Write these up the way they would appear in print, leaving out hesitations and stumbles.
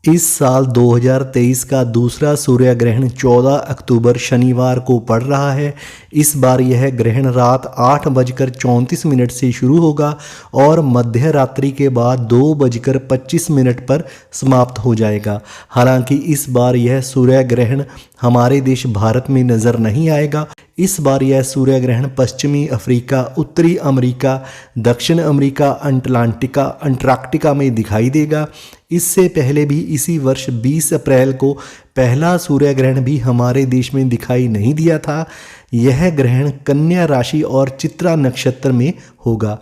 इस साल 2023 का दूसरा सूर्य ग्रहण 14 अक्टूबर शनिवार को पड़ रहा है। इस बार यह ग्रहण रात 8:34 से शुरू होगा और मध्य रात्रि के बाद 2:25 पर समाप्त हो जाएगा। हालांकि इस बार यह सूर्य ग्रहण हमारे देश भारत में नज़र नहीं आएगा। इस बार यह सूर्य ग्रहण पश्चिमी अफ्रीका, उत्तरी अमेरिका, दक्षिण अमेरिका, अंटार्कटिका में दिखाई देगा। इससे पहले भी इसी वर्ष 20 अप्रैल को पहला सूर्य ग्रहण भी हमारे देश में दिखाई नहीं दिया था। यह ग्रहण कन्या राशि और चित्रा नक्षत्र में होगा।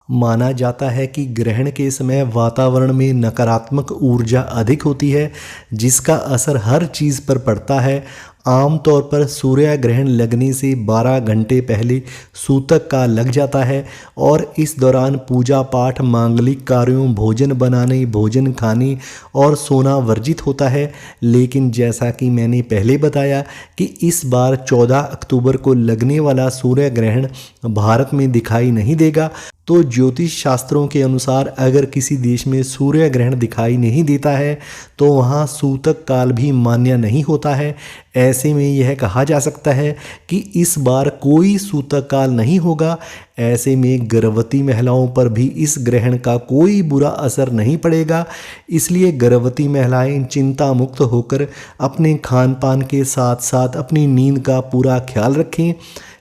माना जाता है कि ग्रहण के समय वातावरण में नकारात्मक ऊर्जा अधिक होती है, जिसका असर हर चीज़ पर पड़ता है। आमतौर पर सूर्य ग्रहण लगने से 12 घंटे पहले सूतक काल लग जाता है और इस दौरान पूजा पाठ, मांगलिक कार्यों, भोजन बनाने, भोजन खाने और सोना वर्जित होता है। लेकिन जैसा कि मैंने पहले बताया कि इस बार 14 अक्टूबर को लगने वाला सूर्य ग्रहण भारत में दिखाई नहीं देगा। तो ज्योतिष शास्त्रों के अनुसार अगर किसी देश में सूर्य ग्रहण दिखाई नहीं देता है तो वहाँ सूतक काल भी मान्य नहीं होता है। ऐसे में यह कहा जा सकता है कि इस बार कोई सूतक काल नहीं होगा। ऐसे में गर्भवती महिलाओं पर भी इस ग्रहण का कोई बुरा असर नहीं पड़ेगा। इसलिए गर्भवती महिलाएं चिंता मुक्त होकर अपने खान पान के साथ साथ अपनी नींद का पूरा ख्याल रखें।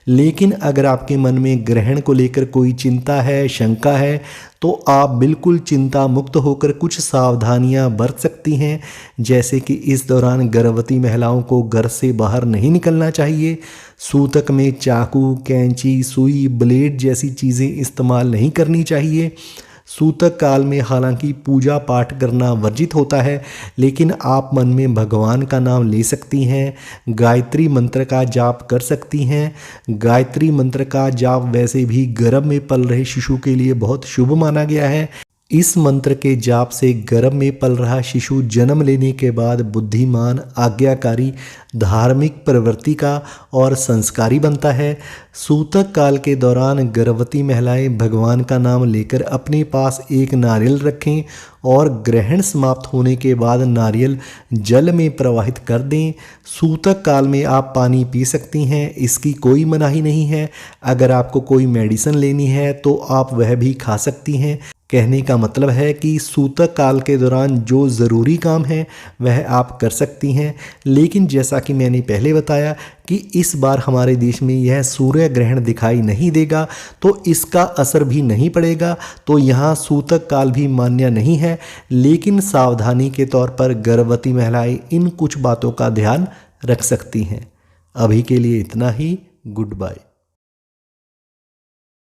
लेकिन अगर आपके मन में ग्रहण को लेकर कोई चिंता है, शंका है, तो आप बिल्कुल चिंता मुक्त होकर कुछ सावधानियां बरत सकती हैं। जैसे कि इस दौरान गर्भवती महिलाओं को घर से बाहर नहीं निकलना चाहिए। सूतक में चाकू, कैंची, सुई, ब्लेड जैसी चीज़ें इस्तेमाल नहीं करनी चाहिए। सूतक काल में हालांकि पूजा पाठ करना वर्जित होता है, लेकिन आप मन में भगवान का नाम ले सकती हैं, गायत्री मंत्र का जाप कर सकती हैं। गायत्री मंत्र का जाप वैसे भी गर्भ में पल रहे शिशु के लिए बहुत शुभ माना गया है। इस मंत्र के जाप से गर्भ में पल रहा शिशु जन्म लेने के बाद बुद्धिमान, आज्ञाकारी, धार्मिक प्रवृत्ति का और संस्कारी बनता है। सूतक काल के दौरान गर्भवती महिलाएं भगवान का नाम लेकर अपने पास एक नारियल रखें और ग्रहण समाप्त होने के बाद नारियल जल में प्रवाहित कर दें। सूतक काल में आप पानी पी सकती हैं, इसकी कोई मनाही नहीं है। अगर आपको कोई मेडिसिन लेनी है तो आप वह भी खा सकती हैं। कहने का मतलब है कि सूतक काल के दौरान जो ज़रूरी काम है वह आप कर सकती हैं। लेकिन जैसा कि मैंने पहले बताया कि इस बार हमारे देश में यह सूर्य ग्रहण दिखाई नहीं देगा, तो इसका असर भी नहीं पड़ेगा। तो यहाँ सूतक काल भी मान्य नहीं है। लेकिन सावधानी के तौर पर गर्भवती महिलाएं इन कुछ बातों का ध्यान रख सकती हैं। अभी के लिए इतना ही। Good bye.